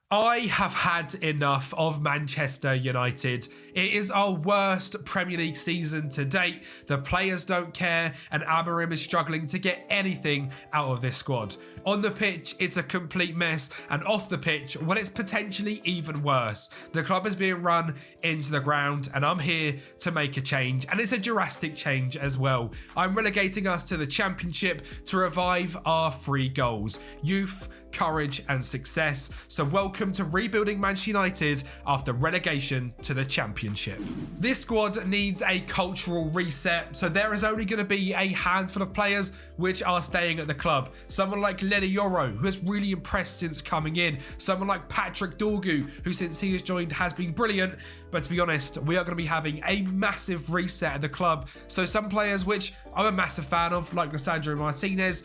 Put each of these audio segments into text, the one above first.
I have had enough of Manchester United. It is our worst Premier League season to date. The players don't care, and Amorim is struggling to get anything out of this squad. On the pitch, it's a complete mess, and off the pitch, well, it's potentially even worse. The club is being run into the ground, and I'm here to make a change, and it's a drastic change as well. I'm relegating us to the Championship to revive our 3 goals: youth, courage and success. So welcome to rebuilding Manchester United after relegation to the Championship. This squad needs a cultural reset, so there is only going to be a handful of players which are staying at the club. Someone like Lenny Yoro, who has really impressed since coming in. Someone like Patrick Dorgu, who since he has joined has been brilliant. But to be honest, we are going to be having a massive reset at the club. So some players which I'm a massive fan of, like Lisandro Martinez,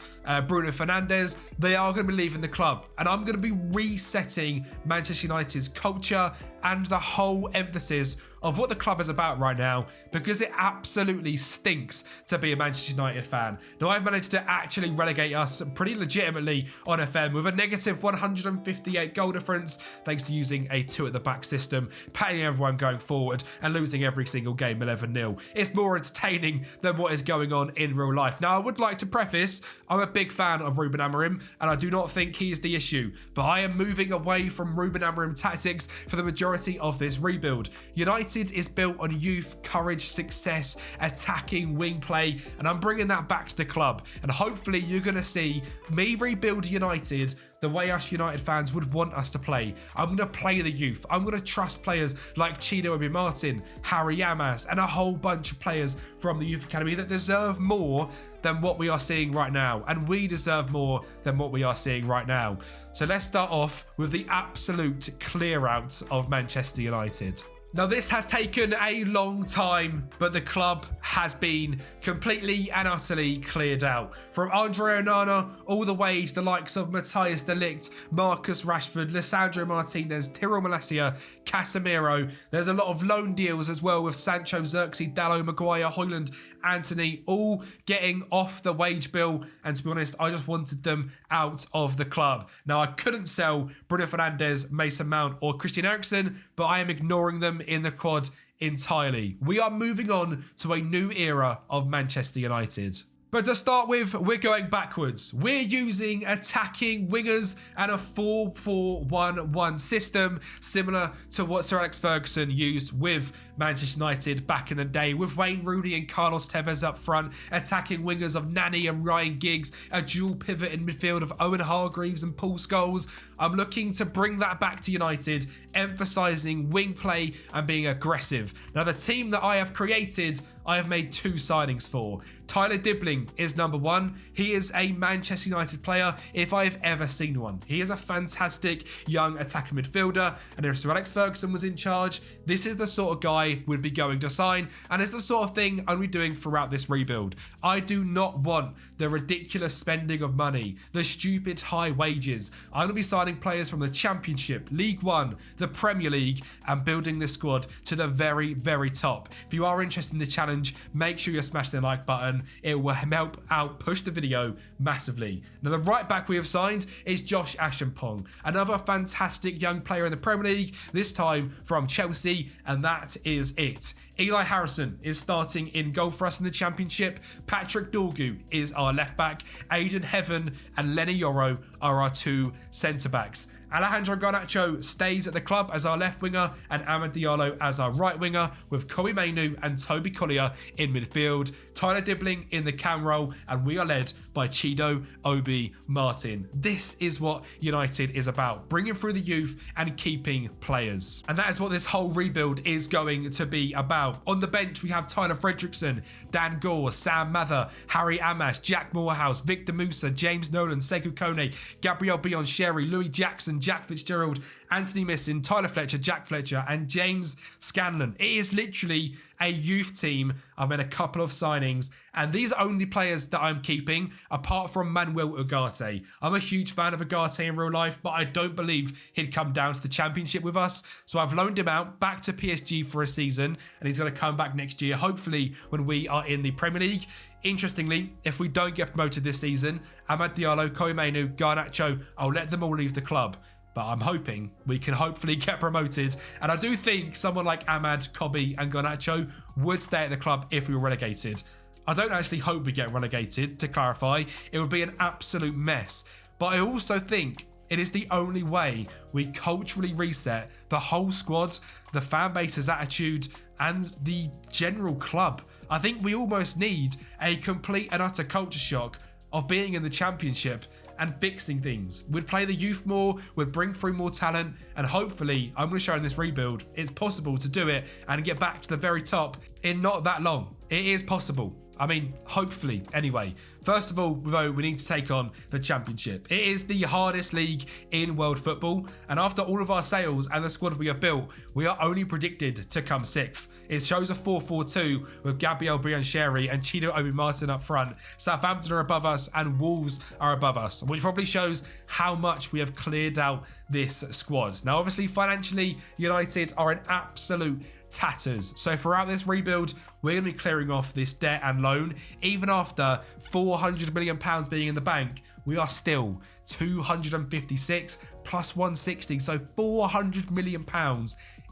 Bruno Fernandes, they are going to be leaving the club. And I'm going to be resetting Manchester United's culture and the whole emphasis of what the club is about right now, because it absolutely stinks to be a Manchester United fan. Now, I've managed to actually relegate us pretty legitimately on FM with a negative 158 goal difference, thanks to using a 2 at the back system, paying everyone going forward and losing every single game 11-0. It's more entertaining than what is going on in real life. Now, I would like to preface, I'm a big fan of Ruben Amorim, and I do not think he is the issue, but I am moving away from Ruben Amorim tactics for the majority of this rebuild. United is built on youth, courage, success, attacking wing play, and I'm bringing that back to the club. And hopefully you're going to see me rebuild United the way us United fans would want us to play. I'm going to play the youth. I'm going to trust players like Chido Obi-Martin, Harry Yamas, and a whole bunch of players from the youth academy that deserve more than what we are seeing right now. And we deserve more than what we are seeing right now. So let's start off with the absolute clear out of Manchester United. Now, this has taken a long time, but the club has been completely and utterly cleared out. From Andre Onana all the way to the likes of Matthias de Ligt, Marcus Rashford, Lisandro Martinez, Tyrell Malacia, Casemiro. There's a lot of loan deals as well with Sancho, Xerxes, Dalot, Maguire, Højlund, Anthony, all getting off the wage bill. And to be honest, I just wanted them out of the club. Now, I couldn't sell Bruno Fernandes, Mason Mount or Christian Eriksen, but I am ignoring them in the quad entirely. We are moving on to a new era of Manchester United. But to start with, we're going backwards. We're using attacking wingers and a 4-4-1-1 system, similar to what Sir Alex Ferguson used with Manchester United back in the day, with Wayne Rooney and Carlos Tevez up front, attacking wingers of Nani and Ryan Giggs, a dual pivot in midfield of Owen Hargreaves and Paul Scholes. I'm looking to bring that back to United, emphasising wing play and being aggressive. Now, the team that I have created, I have made 2 signings for. Tyler Dibbling is number 1. He is a Manchester United player if I've ever seen one. He is a fantastic young attacking midfielder, and if Sir Alex Ferguson was in charge, this is the sort of guy we'd be going to sign, and it's the sort of thing I'll be doing throughout this rebuild. I do not want the ridiculous spending of money, the stupid high wages. I'm going to be signing players from the Championship, League One, the Premier League, and building this squad to the very, very top. If you are interested in the challenge, make sure you smash the like button. It will help out push the video massively. Now, the right back we have signed is Josh Ashampong, another fantastic young player in the Premier League, this time from Chelsea, and that is it. Eli Harrison is starting in goal for us in the Championship. Patrick Dorgu is our left back. Aidan Heaven and Lenny Yoro are our 2 centre backs. Alejandro Garnacho stays at the club as our left winger and Amad Diallo as our right winger, with Kobe Mainu and Toby Collier in midfield, Tyler Dibbling in the cam role, and we are led by Chido Obi Martin. This is what United is about, bringing through the youth and keeping players. And that is what this whole rebuild is going to be about. On the bench, we have Tyler Fredrickson, Dan Gore, Sam Mather, Harry Amas, Jack Morehouse, Victor Musa, James Nolan, Sekou Kone, Gabriel Bion-Sherry, Louis Jackson, Jack Fitzgerald, Anthony Missin, Tyler Fletcher, Jack Fletcher, and James Scanlon. It is literally a youth team. I've made a couple of signings, and these are only players that I'm keeping, apart from Manuel Ugarte. I'm a huge fan of Ugarte in real life, but I don't believe he'd come down to the Championship with us. So I've loaned him out back to PSG for a season, and he's going to come back next year, hopefully when we are in the Premier League. Interestingly, if we don't get promoted this season, Amad Diallo, Kobe Mainu, Garnacho, I'll let them all leave the club. but I'm hoping we can hopefully get promoted. And I do think someone like Ahmad, Kobe and Garnacho would stay at the club if we were relegated. I don't actually hope we get relegated, to clarify. It would be an absolute mess. But I also think it is the only way we culturally reset the whole squad, the fan base's attitude and the general club. I think we almost need a complete and utter culture shock of being in the Championship and fixing things. We'd play the youth more, we'd bring through more talent, and hopefully, I'm going to show in this rebuild, it's possible to do it and get back to the very top in not that long. It is possible. I mean, hopefully, anyway. First of all, we need to take on the Championship. It is the hardest league in world football, and after all of our sales and the squad we have built, we are only predicted to come 6th. It shows a 4-4-2 with Gabriel Biancheri and Chido Obi Martin up front. Southampton are above us and Wolves are above us, which probably shows how much we have cleared out this squad. Now, obviously, financially, United are in absolute tatters. So throughout this rebuild, we're going to be clearing off this debt and loan. Even after £400 million being in the bank, we are still 256 plus 160, so £400 million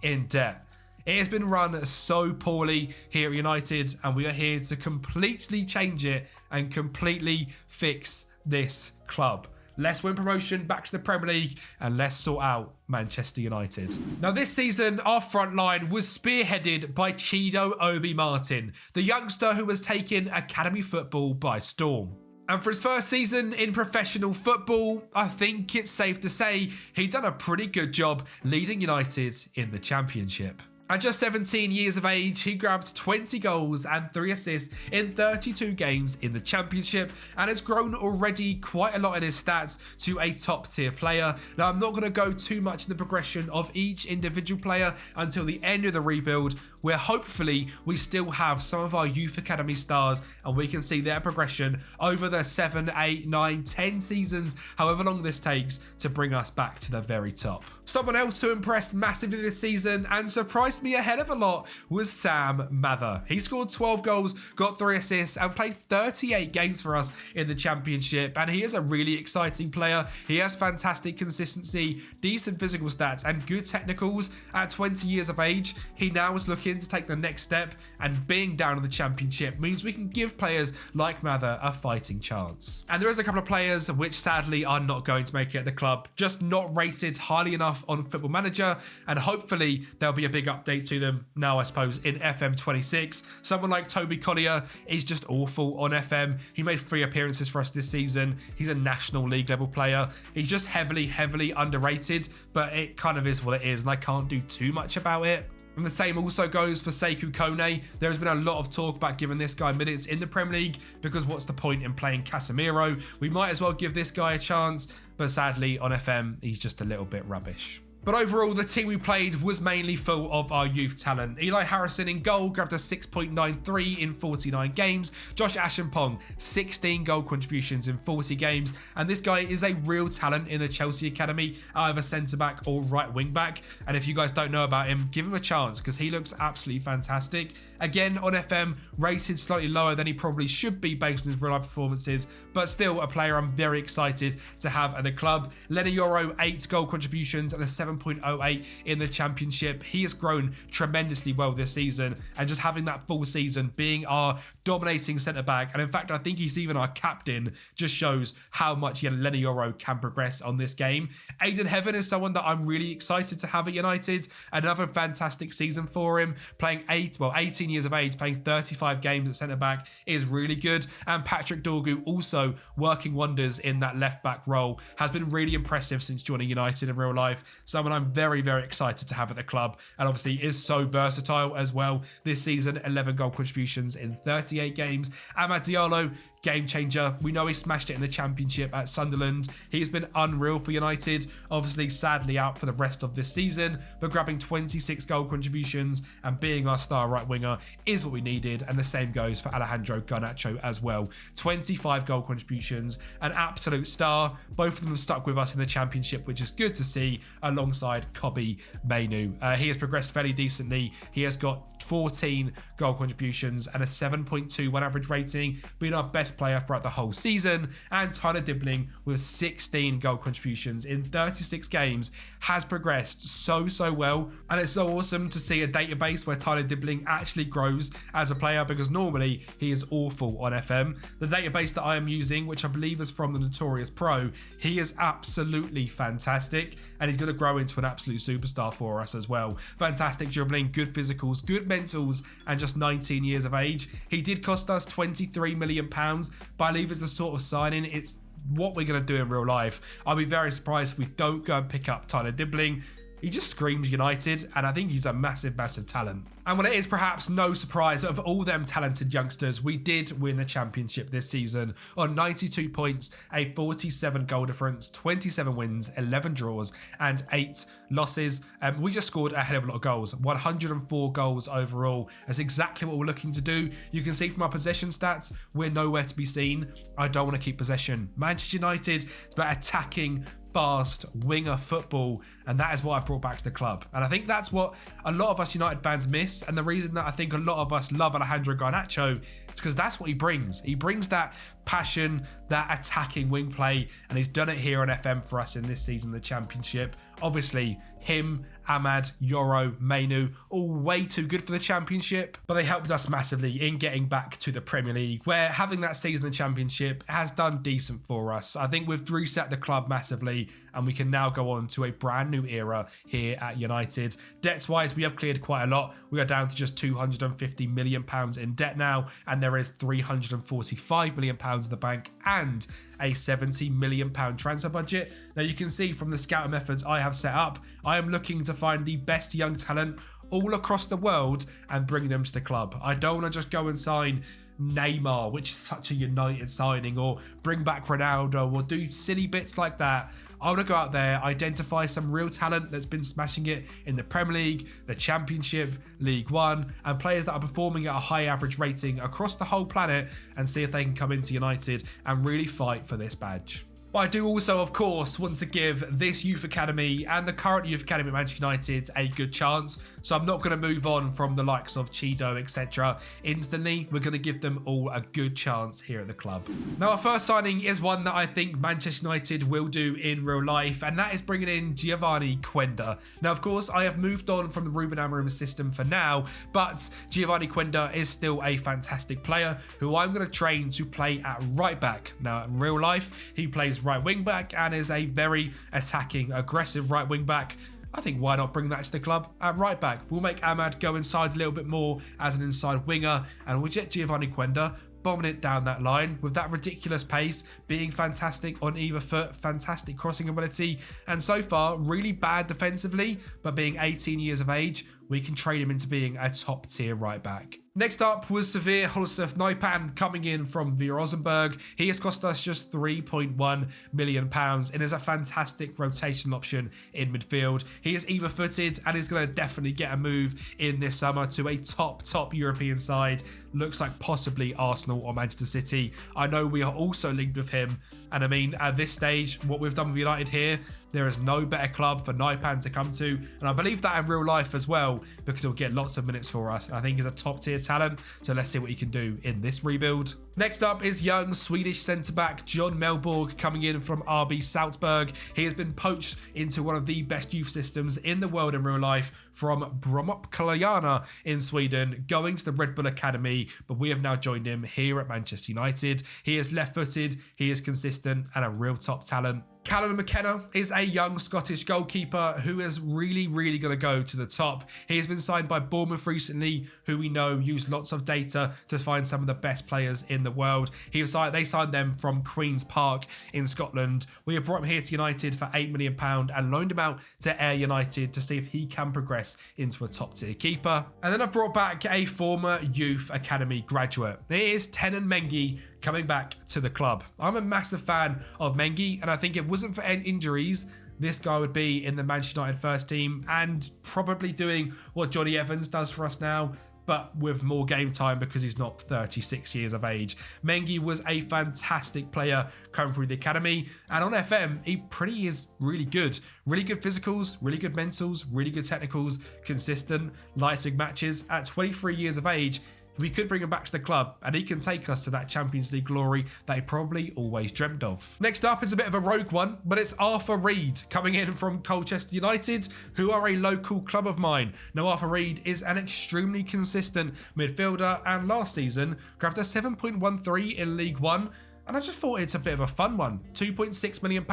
in debt. It has been run so poorly here at United, and we are here to completely change it and completely fix this club. Let's win promotion back to the Premier League and let's sort out Manchester United. Now this season, our front line was spearheaded by Chido Obi Martin, the youngster who was taking academy football by storm. And for his first season in professional football, I think it's safe to say he'd done a pretty good job leading United in the Championship. At just 17 years of age, he grabbed 20 goals and 3 assists in 32 games in the Championship and has grown already quite a lot in his stats to a top tier player. Now, I'm not going to go too much in the progression of each individual player until the end of the rebuild, where hopefully we still have some of our youth academy stars and we can see their progression over the 7, 8, 9, 10 seasons, however long this takes to bring us back to the very top. Someone else who impressed massively this season and surprised me a hell of a lot was Sam Mather. He scored 12 goals, got 3 assists and played 38 games for us in the Championship, and he is a really exciting player. He has fantastic consistency, decent physical stats and good technicals. At 20 years of age, he now is looking to take the next step, and being down in the Championship means we can give players like Mather a fighting chance. And there is a couple of players which sadly are not going to make it at the club, just not rated highly enough on Football Manager, and hopefully there'll be a big update to them now, I suppose, in FM26. Someone like Toby Collier is just awful on FM. He made 3 appearances for us this season. He's a National League level player. He's just heavily underrated, but it kind of is what it is, and I can't do too much about it. And the same also goes for Sekou Kone. There has been a lot of talk about giving this guy minutes in the Premier League, because what's the point in playing Casemiro? We might as well give this guy a chance, but sadly on FM, he's just a little bit rubbish. But overall, the team we played was mainly full of our youth talent. Eli Harrison in goal grabbed a 6.93 in 49 games. Josh Ashenpong, 16 goal contributions in 40 games. And this guy is a real talent in the Chelsea Academy, either centre-back or right wing-back. And if you guys don't know about him, give him a chance because he looks absolutely fantastic. Again, on FM, rated slightly lower than he probably should be based on his real-life performances, but still a player I'm very excited to have at the club. Lenny Yoro, 8 goal contributions and a 7.08 in the Championship. He has grown tremendously well this season, and just having that full season being our dominating centre-back, and in fact I think he's even our captain, just shows how much Lenny Yoro can progress on this game. Aidan Heaven is someone that I'm really excited to have at United. Another fantastic season for him, playing 18 years of age, playing 35 games at centre-back is really good. And Patrick Dorgu also working wonders in that left-back role, has been really impressive since joining United in real life. Someone I'm very excited to have at the club, and obviously is so versatile as well. This season, 11 goal contributions in 38 games. Amad Diallo, game changer. We know he smashed it in the Championship at Sunderland. He has been unreal for United, obviously sadly out for the rest of this season, but grabbing 26 goal contributions and being our star right winger is what we needed. And the same goes for Alejandro Garnacho as well. 25 goal contributions, an absolute star. Both of them have stuck with us in the Championship, which is good to see, alongside Kobe Mainu. He has progressed fairly decently. He has got 14 goal contributions and a 7.21 average rating, being our best player throughout the whole season. And Tyler Dibbling with 16 goal contributions in 36 games has progressed so well, and it's so awesome to see a database where Tyler Dibbling actually grows as a player, because normally he is awful on FM. The database that I am using, which I believe is from the Notorious Pro, he is absolutely fantastic, and he's going to grow into an absolute superstar for us as well. Fantastic dribbling, good physicals, good mentals, and just 19 years of age. He did cost us £23 million, but I believe it's the sort of signing, it's what we're going to do in real life. I'll be very surprised if we don't go and pick up Tyler Dibbling. He just screams United, and I think he's a massive talent. And when it is perhaps no surprise, of all them talented youngsters, we did win the championship this season on 92 points, a 47 goal difference, 27 wins, 11 draws, and 8 losses. We just scored a hell of a lot of goals, 104 goals overall. That's exactly what we're looking to do. You can see from our possession stats, we're nowhere to be seen. I don't want to keep possession. Manchester United is about attacking, fast winger football, and that is what I've brought back to the club. And I think that's what a lot of us United fans miss, and the reason that I think a lot of us love Alejandro Garnacho is because that's what he brings. He brings that passion, that attacking wing play, and he's done it here on FM for us in this season, the championship. Obviously, him, Ahmad, Yoro, Mainu, all way too good for the championship, but they helped us massively in getting back to the Premier League, where having that season in the championship has done decent for us. I think we've reset the club massively, and we can now go on to a brand new era here at United. Debts-wise, we have cleared quite a lot. We are down to just £250 million in debt now, and there is £345 million in the bank and a £70 million transfer budget. Now you can see from the scouting methods I have set up, I am looking to find the best young talent all across the world and bring them to the club. I don't want to just go and sign Neymar, which is such a United signing, or bring back Ronaldo, or do silly bits like that. I want to go out there, identify some real talent that's been smashing it in the Premier League, the Championship, League One, and players that are performing at a high average rating across the whole planet, and see if they can come into United and really fight for this badge. But I do also, of course, want to give this youth academy and the current youth academy at Manchester United a good chance. So I'm not going to move on from the likes of Chido, etc. instantly. We're going to give them all a good chance here at the club. Now, our first signing is one that I think Manchester United will do in real life, and that is bringing in Giovanni Quenda. Now, of course, I have moved on from the Ruben Amorim system for now, but Giovanni Quenda is still a fantastic player who I'm going to train to play at right back. Now, in real life, he plays right wing back and is a very attacking, aggressive right wing back. I think why not bring that to the club at right back? We'll make Ahmad go inside a little bit more as an inside winger, and we'll get Giovanni Quenda bombing it down that line with that ridiculous pace, being fantastic on either foot, fantastic crossing ability, and so far really bad defensively, but being 18 years of age, we can train him into being a top tier right back. Next up was Severe Holseth Naipan coming in from Via Rosenborg. He has cost us just £3.1 million and is a fantastic rotational option in midfield. He is either footed and is going to definitely get a move in this summer to a top European side. Looks like possibly Arsenal or Manchester City. I know we are also linked with him, and I mean, at this stage, what we've done with United here, there is no better club for Naipan to come to, and I believe that in real life as well, because he'll get lots of minutes for us. I think he's a top tier talent, so let's see what he can do in this rebuild. Next up is young Swedish centre-back John Melborg coming in from RB Salzburg. He has been poached into one of the best youth systems in the world in real life from Brommapojana in Sweden, going to the Red Bull Academy, but we have now joined him here at Manchester United. He is left-footed, he is consistent, and a real top talent. Callum McKenna is a young Scottish goalkeeper who is really going to go to the top. He has been signed by Bournemouth recently, who we know use lots of data to find some of the best players in the world. They signed them from Queen's Park in Scotland. We have brought him here to United for £8 million and loaned him out to Ayr United to see if he can progress into a top tier keeper. And then I've brought back a former youth academy graduate. It is Tenan Mengi coming back to the club. I'm a massive fan of Mengi, and I think if it wasn't for injuries, this guy would be in the Manchester United first team and probably doing what Johnny Evans does for us now. but with more game time because he's not 36 years of age. Mengi was a fantastic player coming through the academy, and on FM, he pretty is really good. Really good physicals, really good mentals, really good technicals, consistent, likes big matches. At 23 years of age, we could bring him back to the club and he can take us to that Champions League glory that he probably always dreamt of. Next up is a bit of a rogue one, but it's Arthur Reed coming in from Colchester United, who are a local club of mine. Now, Arthur Reed is an extremely consistent midfielder and last season grabbed a 7.13 in League One. And I just thought it's a bit of a fun one. £2.6 million.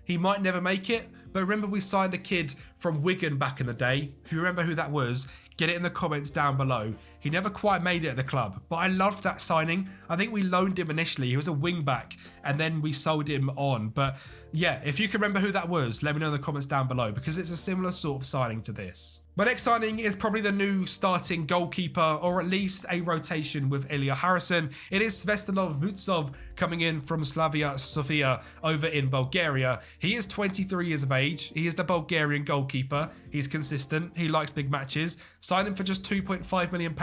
He might never make it, but remember we signed a kid from Wigan back in the day. If you remember who that was, get it in the comments down below. He never quite made it at the club, but I loved that signing. I think we loaned him initially. He was a wing back, and then we sold him on. But yeah, if you can remember who that was, let me know in the comments down below, because it's a similar sort of signing to this. My next signing is probably the new starting goalkeeper, or at least a rotation with Ilya Harrison. It is Svetlana Vutsov coming in from Slavia Sofia over in Bulgaria. He is 23 years of age. He is the Bulgarian goalkeeper. He's consistent. He likes big matches. Signed him for just £2.5 million.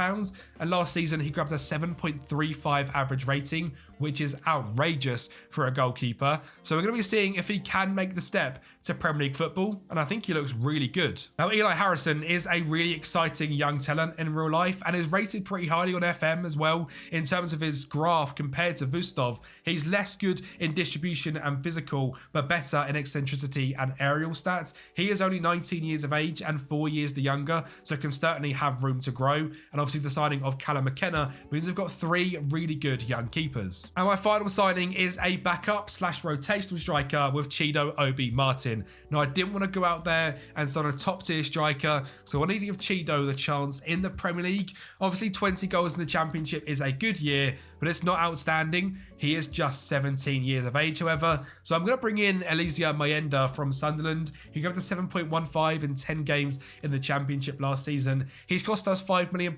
And last season, he grabbed a 7.35 average rating, which is outrageous for a goalkeeper. So we're going to be seeing if he can make the step to Premier League football. And I think he looks really good. Now, Eli Harrison is a really exciting young talent in real life and is rated pretty highly on FM as well in terms of his graph compared to Vustov. He's less good in distribution and physical, but better in eccentricity and aerial stats. He is only 19 years of age and 4 years the younger, so can certainly have room to grow. And obviously the signing of Callum McKenna means we've got 3 really good young keepers. And my final signing is a backup / rotational striker with Chido Obi Martin. Now, I didn't want to go out there and sign a top tier striker, so I wanted to give Chido the chance in the Premier League. Obviously 20 goals in the Championship is a good year, but it's not outstanding. He is just 17 years of age, however. So I'm going to bring in Elysia Mayenda from Sunderland. He got a 7.15 in 10 games in the Championship last season. He's cost us £5 million.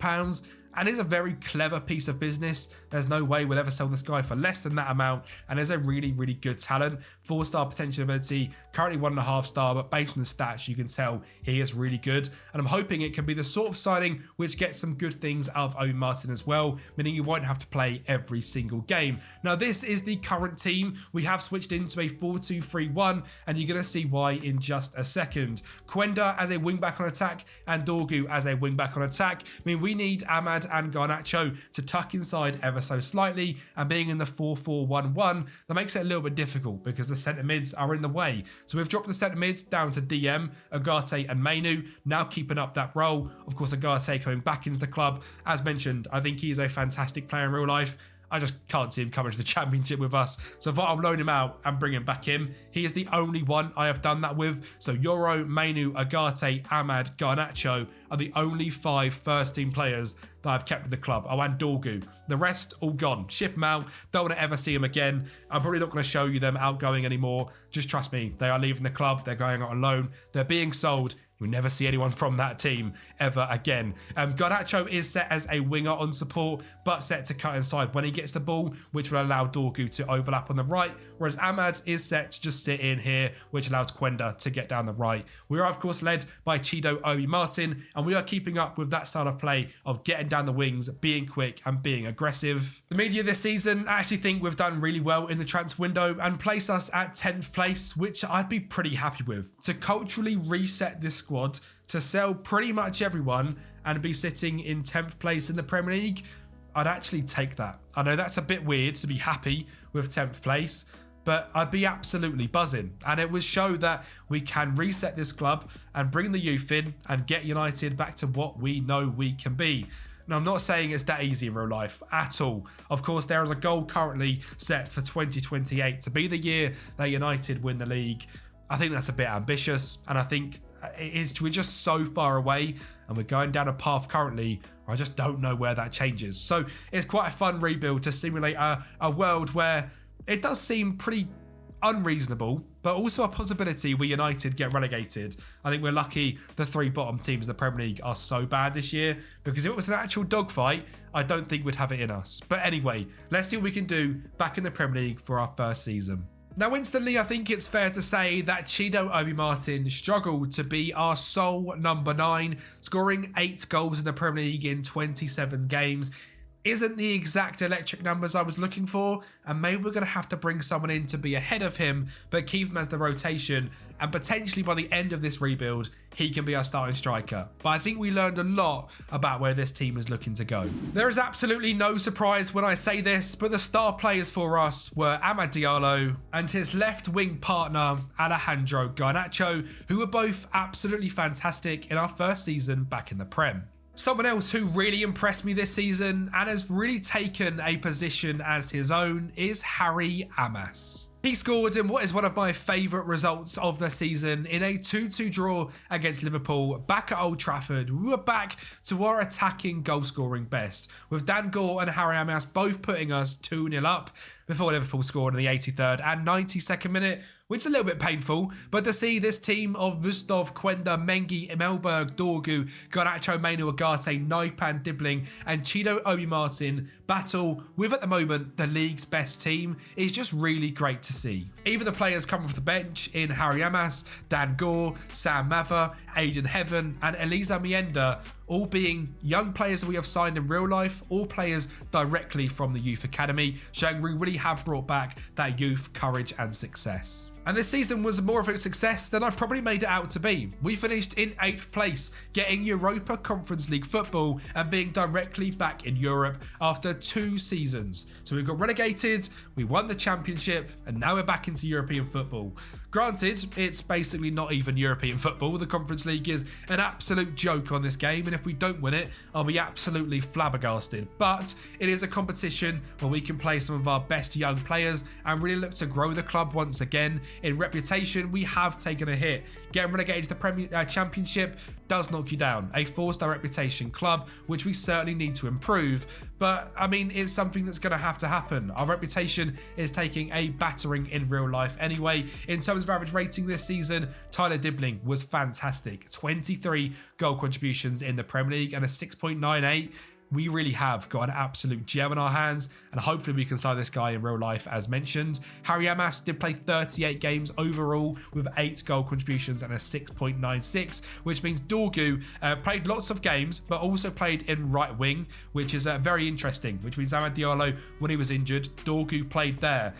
And is a very clever piece of business. There's no way we'll ever sell this guy for less than that amount. And is a really, really good talent. 4-star potential ability, currently 1.5 star, but based on the stats, you can tell he is really good. And I'm hoping it can be the sort of signing which gets some good things out of Obi Martin as well, meaning you won't have to play every single game. Now, this is the current team. We have switched into a 4-2-3-1, and you're going to see why in just a second. Quenda as a wing-back on attack, and Dorgu as a wing-back on attack. I mean, we need Ahmad and Garnacho to tuck inside ever so slightly, and being in the 4-4-1-1, that makes it a little bit difficult because the centre mids are in the way. So we've dropped the centre mids down to DM, Agate and Mainu, now keeping up that role. Of course, Agate coming back into the club. As mentioned, I think he's a fantastic player in real life. I just can't see him coming to the Championship with us. So I thought I'll loan him out and bring him back in. He is the only one I have done that with. So Yoro, Mainu, Agate, Ahmad, Garnacho are the only 5 first-team players that I've kept with the club. Oh, and Dorgu. The rest, all gone. Ship them out. Don't want to ever see them again. I'm probably not going to show you them outgoing anymore. Just trust me. They are leaving the club. They're going out on loan. They're being sold. You'll never see anyone from that team ever again. Garnacho is set as a winger on support, but set to cut inside when he gets the ball, which will allow Dorgu to overlap on the right, whereas Ahmad is set to just sit in here, which allows Quenda to get down the right. We are, of course, led by Chido Obi Martin, and we are keeping up with that style of play of getting down the wings, being quick, and being aggressive. The media this season, I actually think we've done really well in the transfer window and place us at 10th place, which I'd be pretty happy with. To culturally reset this squad, to sell pretty much everyone and be sitting in 10th place in the Premier League, I'd actually take that. I know that's a bit weird to be happy with 10th place, but I'd be absolutely buzzing. And it would show that we can reset this club and bring the youth in and get United back to what we know we can be. Now, I'm not saying it's that easy in real life at all. Of course, there is a goal currently set for 2028 to be the year that United win the league. I think that's a bit ambitious, and I think we're just so far away, and we're going down a path currently where I just don't know where that changes. So it's quite a fun rebuild to simulate a world where it does seem pretty unreasonable, but also a possibility where United get relegated. I think we're lucky the 3 bottom teams of the Premier League are so bad this year, because if it was an actual dogfight, I don't think we'd have it in us. But anyway, let's see what we can do back in the Premier League for our first season. Now, instantly, I think it's fair to say that Chido Obi Martin struggled to be our sole number 9, scoring 8 goals in the Premier League in 27 games. Isn't the exact electric numbers I was looking for, and maybe we're going to have to bring someone in to be ahead of him, but keep him as the rotation, and potentially by the end of this rebuild, he can be our starting striker. But I think we learned a lot about where this team is looking to go. There is absolutely no surprise when I say this, but the star players for us were Amad Diallo and his left wing partner, Alejandro Garnacho, who were both absolutely fantastic in our first season back in the Prem. Someone else who really impressed me this season and has really taken a position as his own is Harry Amas. He scored in what is one of my favourite results of the season in a 2-2 draw against Liverpool back at Old Trafford. We were back to our attacking goal scoring best, with Dan Gore and Harry Amas both putting us 2-0 up before Liverpool scored in the 83rd and 92nd minute, which is a little bit painful. But to see this team of Wustov, Quenda, Mengi, Imelberg, Dorgu, Garnacho, Mainu, Agate, Naipan, Dibbling and Chido Obi Martin battle with, at the moment, the league's best team is just really great to see. Even the players coming off the bench in Harry Amas, Dan Gore, Sam Mather, Aidan Heaven and Eliza Mienda, all being young players that we have signed in real life, all players directly from the youth academy, showing we really have brought back that youth courage and success. And this season was more of a success than I probably made it out to be. We finished in 8th place, getting Europa Conference League football and being directly back in Europe after 2 seasons. So we got relegated, we won the championship, and now we're back into European football. Granted, it's basically not even European football. The Conference League is an absolute joke on this game, and if we don't win it, I'll be absolutely flabbergasted. But it is a competition where we can play some of our best young players and really look to grow the club once again. In reputation, we have taken a hit. Getting relegated to the Premier Championship does knock you down. A 4-star reputation club, which we certainly need to improve. But, I mean, it's something that's going to have to happen. Our reputation is taking a battering in real life anyway. In terms of average rating this season, Tyler Dibbling was fantastic. 23 goal contributions in the Premier League and a 6.98. We really have got an absolute gem in our hands, and hopefully we can sign this guy in real life as mentioned. Harry Amas did play 38 games overall with 8 goal contributions and a 6.96, which means Dorgu played lots of games but also played in right wing, which is very interesting, which means Amad Diallo, when he was injured, Dorgu played there,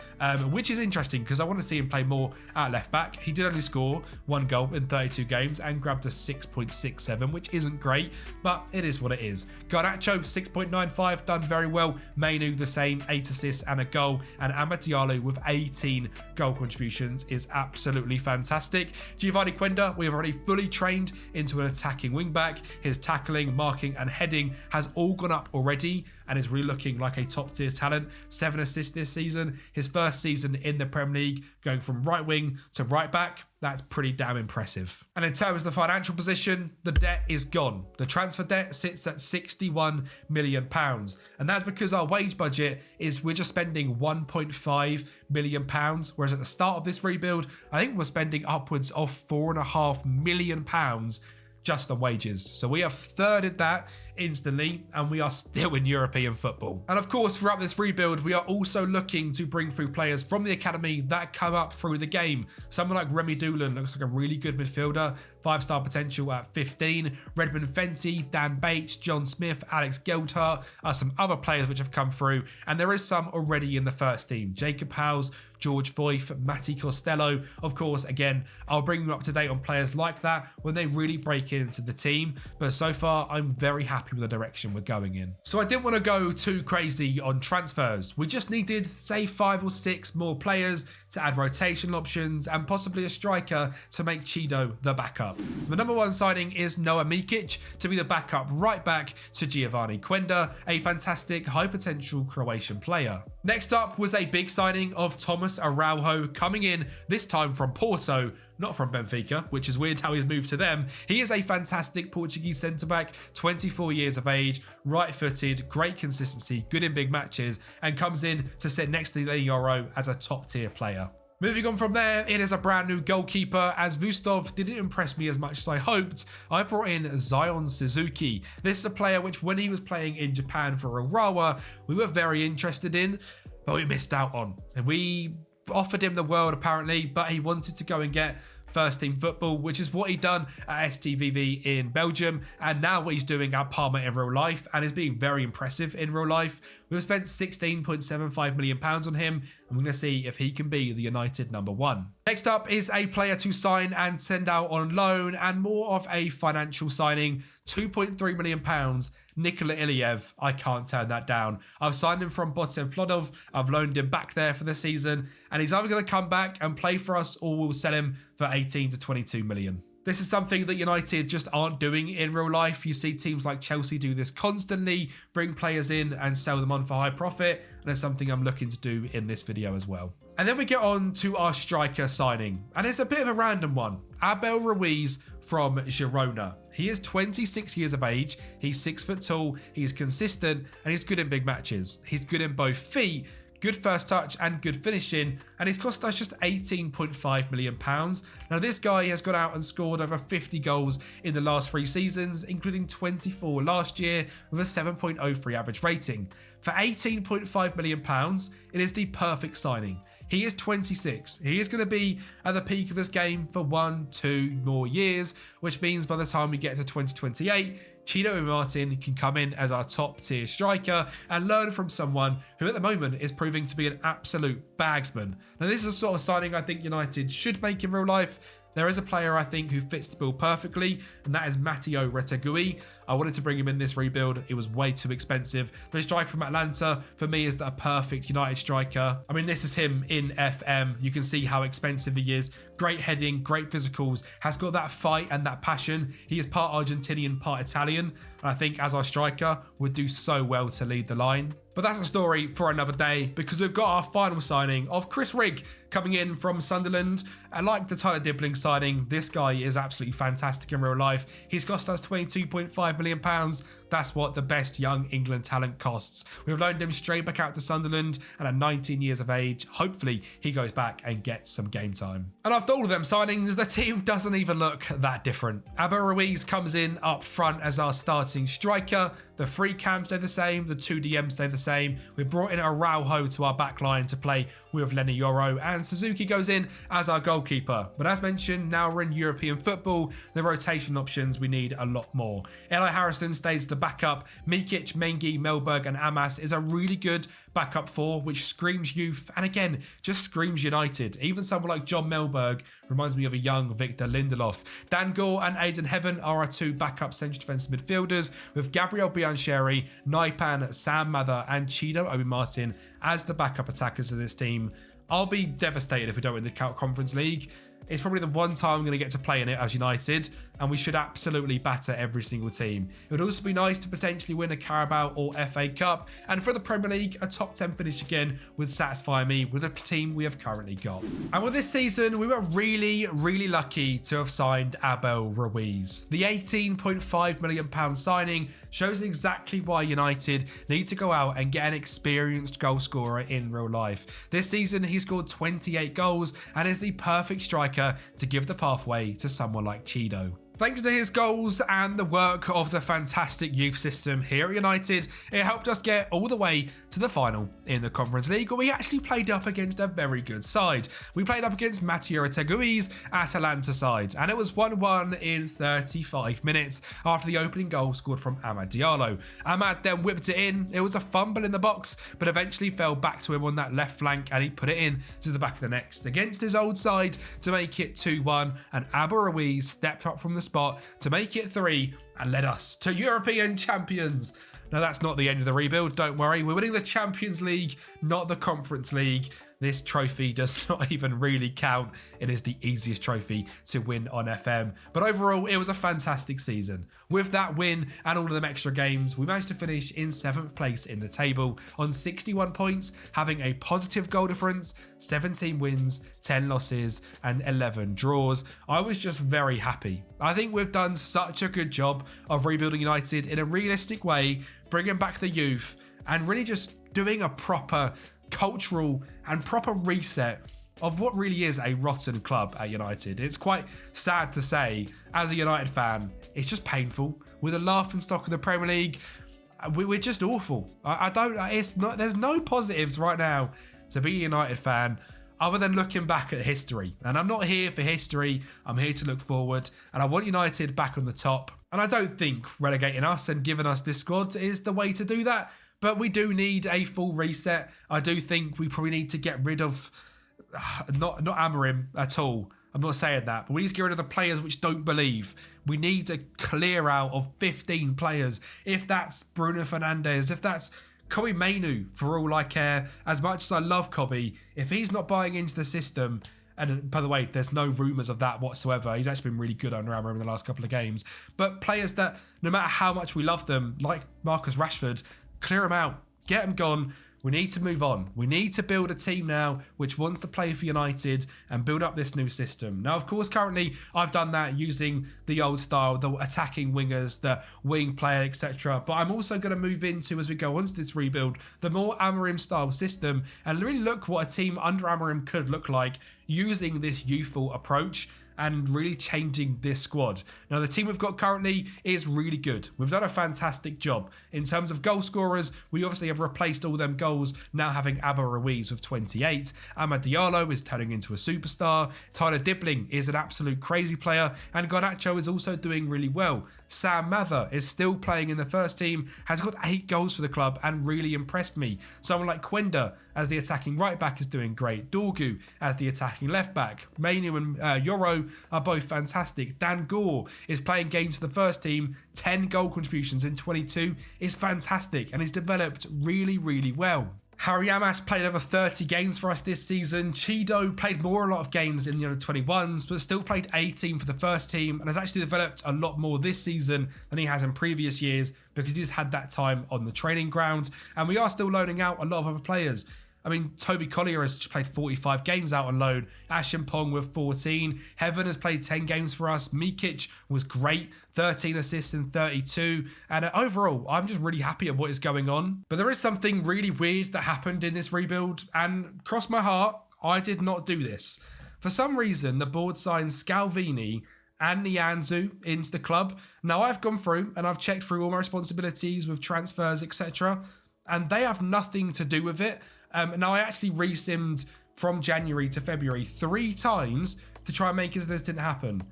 which is interesting because I want to see him play more at left back. He did only score 1 goal in 32 games and grabbed a 6.67, which isn't great, but it is what it is. Garnacho 6.95, done very well. Mainu the same, 8 assists and a goal, and Amad Diallo with 18 goal contributions is absolutely fantastic. Giovanni Quenda, we have already fully trained into an attacking wingback. His tackling, marking and heading has all gone up already and is really looking like a top tier talent. 7 assists this season, his first season in the Premier League, going from right wing to right back. That's pretty damn impressive. And in terms of the financial position, the debt is gone. The transfer debt sits at £61 million. And that's because our wage budget is, we're just spending £1.5 million. Whereas at the start of this rebuild, I think we're spending upwards of £4.5 million just on wages. So we have thirded that instantly, and we are still in European football. And of course, throughout this rebuild, we are also looking to bring through players from the academy that come up through the game. Someone like Remy Doolan looks like a really good midfielder, 5-star potential at 15. Redmond Fenty, Dan Bates, John Smith, Alex Geldhart are some other players which have come through, and there is some already in the first team. Jacob Howes, George Voith, Matty Costello. Of course, again, I'll bring you up to date on players like that when they really break into the team. But so far, I'm very happy with the direction we're going in. So I didn't want to go too crazy on transfers. We just needed, say, 5 or 6 more players to add rotation options and possibly a striker to make Chido the backup. The number 1 signing is Noah Mikic to be the backup right back to Giovanni Quenda, a fantastic high potential Croatian player. Next up was a big signing of Thomas Araujo, coming in this time from Porto, not from Benfica, which is weird how he's moved to them. He is a fantastic Portuguese centre-back, 24 years of age, right-footed, great consistency, good in big matches, and comes in to sit next to the Euro as a top-tier player. Moving on from there, it is a brand new goalkeeper, as Wustov didn't impress me as much as I hoped. I brought in Zion Suzuki. This is a player which, when he was playing in Japan for Urawa, we were very interested in, but we missed out on. And we offered him the world apparently, but he wanted to go and get first team football, which is what he done at STVV in Belgium, and now what he's doing at Parma in real life, and is being very impressive in real life. We've spent £16.75 million on him, and we're going to see if he can be the United number one. Next up is a player to sign and send out on loan, and more of a financial signing, £2.3 million, Nikola Iliev. I can't turn that down. I've signed him from Botev Plodov. I've loaned him back there for the season, and he's either going to come back and play for us, or we'll sell him for 18 to 22 million. This is something that United just aren't doing in real life. You see teams like Chelsea do this constantly, bring players in and sell them on for high profit, and it's something I'm looking to do in this video as well. And then we get on to our striker signing, and it's a bit of a random one. Abel Ruiz from Girona. He is 26 years of age, he's 6 foot tall, he's consistent, and he's good in big matches. He's good in both feet, good first touch and good finishing, and he's cost us just £18.5 million. Now this guy has gone out and scored over 50 goals in the last 3 seasons, including 24 last year with a 7.03 average rating. For £18.5 million, it is the perfect signing. He is 26. He is going to be at the peak of his game for 1-2 more years, which means by the time we get to 2028, Chido Martin can come in as our top tier striker and learn from someone who at the moment is proving to be an absolute bagsman. Now this is the sort of signing I think United should make in real life. There is a player I think who fits the bill perfectly, and that is Matteo Retegui. I wanted to bring him in this rebuild. It was way too expensive. The striker from Atlanta, for me, is a perfect United striker. I mean, this is him in FM. You can see how expensive he is. Great heading, great physicals, has got that fight and that passion. He is part Argentinian, part Italian, and I think as our striker would do so well to lead the line. But that's a story for another day, because we've got our final signing of Chris Rigg coming in from Sunderland. And like the Tyler Dibling signing, this guy is absolutely fantastic in real life. He's cost us £22.5 million. That's what the best young England talent costs. We've loaned him straight back out to Sunderland, and at 19 years of age, hopefully he goes back and gets some game time. And after all of them signings, the team doesn't even look that different. Abel Ruiz comes in up front as our starting striker. The free cams stay the same, the 2 DMs stay the same. We've brought in Araujo to our back line to play with Lenny Yoro, and Suzuki goes in as our goalkeeper. But as mentioned, now we're in European football, the rotation options we need a lot more. Eli Harrison stays the backup. Mikic, Mengi, Melberg and Amas is a really good backup 4, which screams youth and again just screams United. Even someone like John Melberg reminds me of a young Victor Lindelof. Dan Gore and Aidan Heaven are our 2 backup central defensive midfielders, with Gabriel Biancheri, Naipan, Sam Mather and Chido Obi Martin as the backup attackers of this team. I'll be devastated if we don't win the Conference League. It's probably the one time I'm going to get to play in it as United, and we should absolutely batter every single team. It would also be nice to potentially win a Carabao or FA Cup, and for the Premier League, a top 10 finish again would satisfy me with the team we have currently got. And with this season, we were really, really lucky to have signed Abel Ruiz. The £18.5 million signing shows exactly why United need to go out and get an experienced goal scorer in real life. This season, he scored 28 goals and is the perfect striker to give the pathway to someone like Chido. Thanks to his goals and the work of the fantastic youth system here at United, it helped us get all the way to the final in the Conference League, where we actually played up against a very good side. We played up against Matteo Retegui's Atalanta side, and it was 1-1 in 35 minutes after the opening goal scored from Amad Diallo. Amad then whipped it in. It was a fumble in the box, but eventually fell back to him on that left flank, and he put it in to the back of the net against his old side to make it 2-1, and Abel Ruiz stepped up from the spot to make it 3 and led us to European champions. Now that's not the end of the rebuild, don't worry. We're winning the Champions League, not the Conference League. This trophy does not even really count. It is the easiest trophy to win on FM. But overall, it was a fantastic season. With that win and all of them extra games, we managed to finish in 7th place in the table on 61 points, having a positive goal difference, 17 wins, 10 losses, and 11 draws. I was just very happy. I think we've done such a good job of rebuilding United in a realistic way, bringing back the youth, and really just doing a proper cultural and proper reset of what really is a rotten club at United. It's quite sad to say, as a United fan, it's just painful. We're the laughingstock of the Premier League. We're just awful. There's no positives right now to be a United fan. other than looking back at history. And I'm not here for history, I'm here to look forward, and I want United back on the top. And I don't think relegating us and giving us this squad is the way to do that, but we do need a full reset. I do think we probably need to get rid of, not Amorim at all, I'm not saying that, but we need to get rid of the players which don't believe. We need to clear out of 15 players. If that's Bruno Fernandes, if that's Kobe Mainu, for all I care, as much as I love Kobe, if he's not buying into the system, and by the way, there's no rumours of that whatsoever. He's actually been really good under Amorim in the last couple of games. But players that, no matter how much we love them, like Marcus Rashford, clear them out, get them gone. We need to move on. We need to build a team now which wants to play for United and build up this new system. Now, of course, currently I've done that using the old style, the attacking wingers, the wing player, etc. But I'm also going to move into, as we go on to this rebuild, the more Amorim style system and really look what a team under Amorim could look like using this youthful approach and really changing this squad. Now, the team we've got currently is really good. We've done a fantastic job. In terms of goal scorers, we obviously have replaced all them goals, now having Abba Ruiz with 28. Amad Diallo is turning into a superstar. Tyler Dibbling is an absolute crazy player, and Garnacho is also doing really well. Sam Mather is still playing in the first team, has got 8 goals for the club and really impressed me. Someone like Quenda as the attacking right back is doing great. Dorgu as the attacking left back. Mainu and Yoro are both fantastic. Dan Gore is playing games for the first team. 10 goal contributions in 22 is fantastic and he's developed really, really well. Harry Amas played over 30 games for us this season. Chido played a lot of games in the under-21s, but still played 18 for the first team and has actually developed a lot more this season than he has in previous years because he's had that time on the training ground. And we are still loaning out a lot of other players. I mean, Toby Collier has just played 45 games out on loan. Ashton Pong with 14. Heaven has played 10 games for us. Mikic was great. 13 assists in 32. And overall, I'm just really happy at what is going on. But there is something really weird that happened in this rebuild. And cross my heart, I did not do this. For some reason, the board signed Scalvini and Nianzou into the club. Now, I've gone through and I've checked through all my responsibilities with transfers, etc. And they have nothing to do with it. Now, I actually resimmed from January to February 3 times to try and make it so this didn't happen.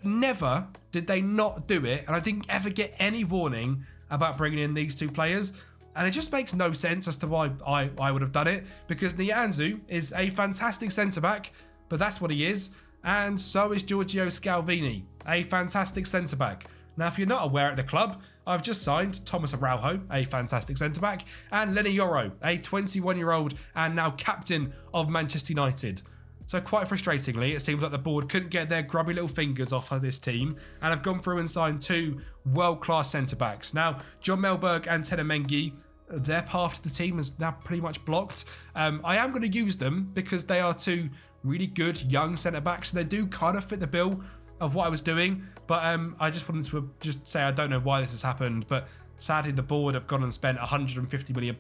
Never did they not do it, and I didn't ever get any warning about bringing in these 2 players. And it just makes no sense as to why I would have done it, because Nianzou is a fantastic centre-back, but that's what he is. And so is Giorgio Scalvini, a fantastic centre-back. Now, if you're not aware at the club, I've just signed Thomas Araujo, a fantastic centre-back, and Lenny Yoro, a 21-year-old and now captain of Manchester United. So quite frustratingly, it seems like the board couldn't get their grubby little fingers off of this team and have gone through and signed 2 world-class centre-backs. Now, John Melberg and Tena Mengi, their path to the team is now pretty much blocked. I am going to use them because they are 2 really good young centre-backs. They do kind of fit the bill of what I was doing, but I just wanted to just say I don't know why this has happened, but sadly the board have gone and spent £150 million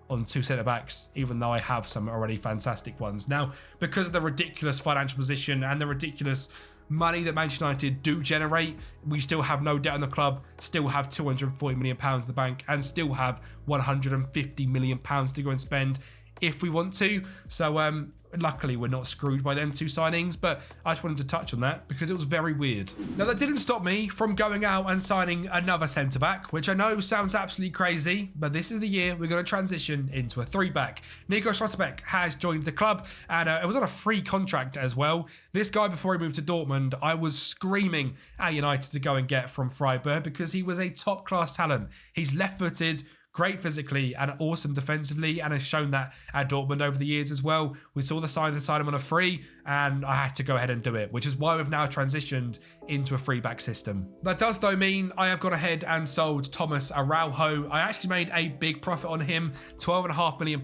on 2 centre-backs, even though I have some already fantastic ones. Now, because of the ridiculous financial position and the ridiculous money that Manchester United do generate, we still have no debt on the club, still have £240 million in the bank, and still have £150 million to go and spend if we want to. So luckily we're not screwed by them 2 signings, but I just wanted to touch on that because it was very weird. Now, that didn't stop me from going out and signing another centre-back, which I know sounds absolutely crazy, but this is the year we're going to transition into a 3-back. Nico Schlotterbeck has joined the club, and it was on a free contract as well. This guy, before he moved to Dortmund, I was screaming at United to go and get from Freiburg because he was a top-class talent. He's left-footed, great physically and awesome defensively, and has shown that at Dortmund over the years as well. We saw the sign to sign him on a free, and I had to go ahead and do it, which is why we've now transitioned into a 3-back system. That does though mean I have gone ahead and sold Thomas Araujo. I actually made a big profit on him, £12.5 million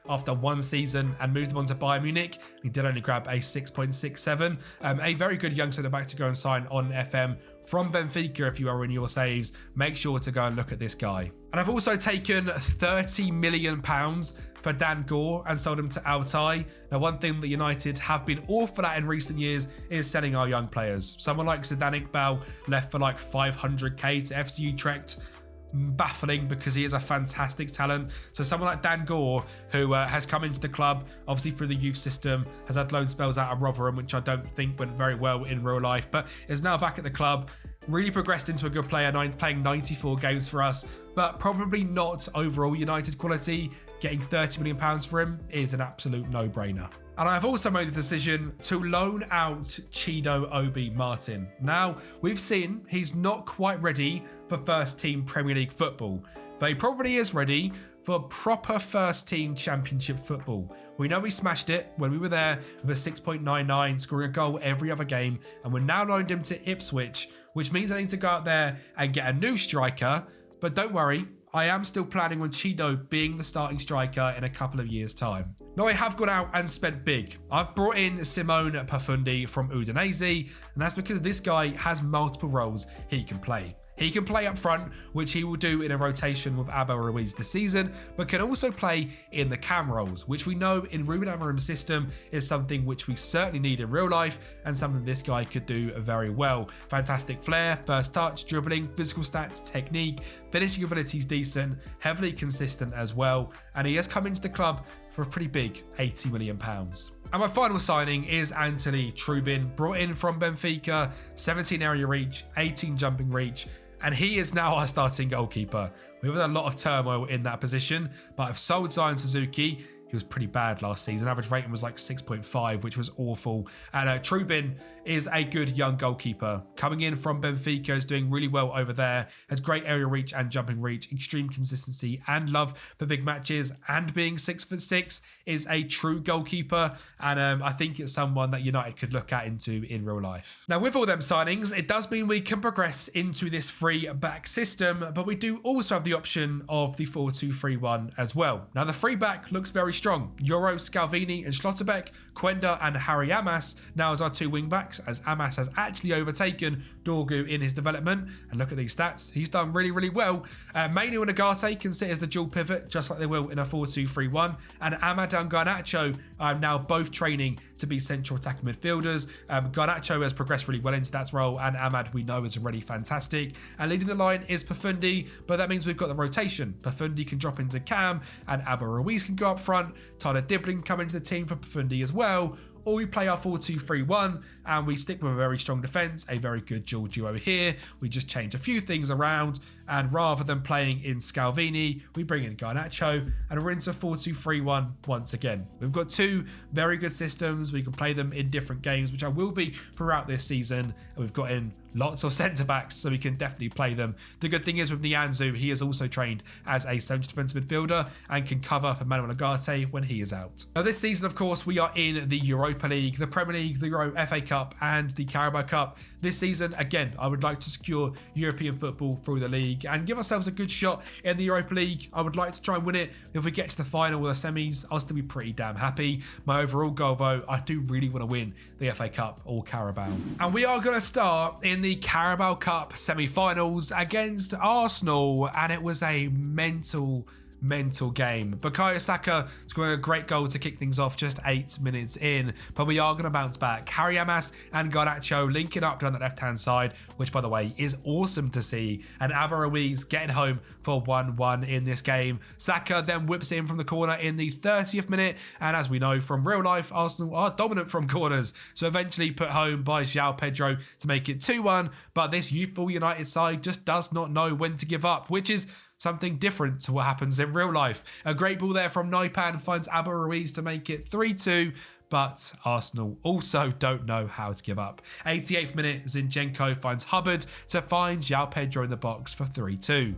after 1 season, and moved him on to Bayern Munich. He did only grab a 6.67. A very good young centre-back to go and sign on FM from Benfica. If you are in your saves, make sure to go and look at this guy. And I've also taken £30 million for Dan Gore and sold him to Altai. Now, one thing that United have been awful at in recent years is selling our young players. Someone like Zidane Iqbal left for like 500k to FC Utrecht. baffling because he is a fantastic talent. So someone like Dan Gore, who has come into the club, obviously through the youth system, has had loan spells out of Rotherham, which I don't think went very well in real life, but is now back at the club, really progressed into a good player, playing 94 games for us, but probably not overall United quality. Getting £30 million for him is an absolute no-brainer. And I've also made the decision to loan out Chido Obi Martin. Now, we've seen he's not quite ready for first team Premier League football, but he probably is ready for proper first team championship football. We know we smashed it when we were there with a 6.99, scoring a goal every other game, and we're now loaned him to Ipswich, which means I need to go out there and get a new striker. But don't worry, I am still planning on Chido being the starting striker in a couple of years' time. Now, I have gone out and spent big. I've brought in Simone Pafundi from Udinese, and that's because this guy has multiple roles he can play. He can play up front, which he will do in a rotation with Abba Ruiz this season, but can also play in the cam roles, which we know in Ruben Amorim's system is something which we certainly need in real life and something this guy could do very well. Fantastic flair, first touch, dribbling, physical stats, technique, finishing abilities decent, heavily consistent as well, and he has come into the club for a pretty big £80 million. And my final signing is Anthony Trubin, brought in from Benfica, 17 area reach, 18 jumping reach, and he is now our starting goalkeeper. We've had a lot of turmoil in that position, but I've sold Zion Suzuki. He was pretty bad last season. Average rating was like 6.5, which was awful. And Trubin is a good young goalkeeper. Coming in from Benfica, is doing really well over there. Has great area reach and jumping reach, extreme consistency and love for big matches. And being 6'6", is a true goalkeeper. And I think it's someone that United could look at into in real life. Now, with all them signings, it does mean we can progress into this free back system, but we do also have the option of the 4-2-3-1 as well. Now, the free back looks very strong. Euro, Scalvini and Schlotterbeck, Quenda and Harry Amas now as our two wing backs, as Amas has actually overtaken Dorgu in his development. And look at these stats, he's done really, really well. Mainu and Agate can sit as the dual pivot, just like they will in a 4-2-3-1. And Amad and Garnacho are now both training to be central attacking midfielders. Garnacho has progressed really well into that role, and Amad we know is already fantastic. And leading the line is Pafundi, but that means we've got the rotation. Pafundi can drop into Cam, and Abba Ruiz can go up front. Tyler Dibbling coming to the team for Pafundi as well. Or we play our 4-2-3-1 and we stick with a very strong defence, a very good dual duo here. We just change a few things around, and rather than playing in Scalvini, we bring in Garnacho and we're into 4-2-3-1 once again. We've got two very good systems. We can play them in different games, which I will be throughout this season. And we've got in lots of centre backs, so we can definitely play them. The good thing is with Nianzou, he is also trained as a central defensive midfielder and can cover for Manuel Agate when he is out. Now, this season, of course, we are in the Europa League, the Premier League, the Euro FA Cup and the Carabao Cup. This season, again, I would like to secure European football through the league and give ourselves a good shot in the Europa League. I would like to try and win it. If we get to the final or the semis, I'll still be pretty damn happy. My overall goal, though, I do really want to win the FA Cup or Carabao. And we are going to start in the Carabao Cup semi-finals against Arsenal, and it was a mental game. Bukayo Saka scoring a great goal to kick things off just 8 minutes in, but we are going to bounce back. Harry Amas and Garnacho linking up down the left-hand side, which, by the way, is awesome to see, and Abba Ruiz getting home for 1-1 in this game. Saka then whips in from the corner in the 30th minute, and as we know from real life, Arsenal are dominant from corners, so eventually put home by João Pedro to make it 2-1, but this youthful United side just does not know when to give up, which is something different to what happens in real life. A great ball there from Naipan finds Abba Ruiz to make it 3-2, but Arsenal also don't know how to give up. 88th minute, Zinchenko finds Hubbard to find João Pedro in the box for 3-2.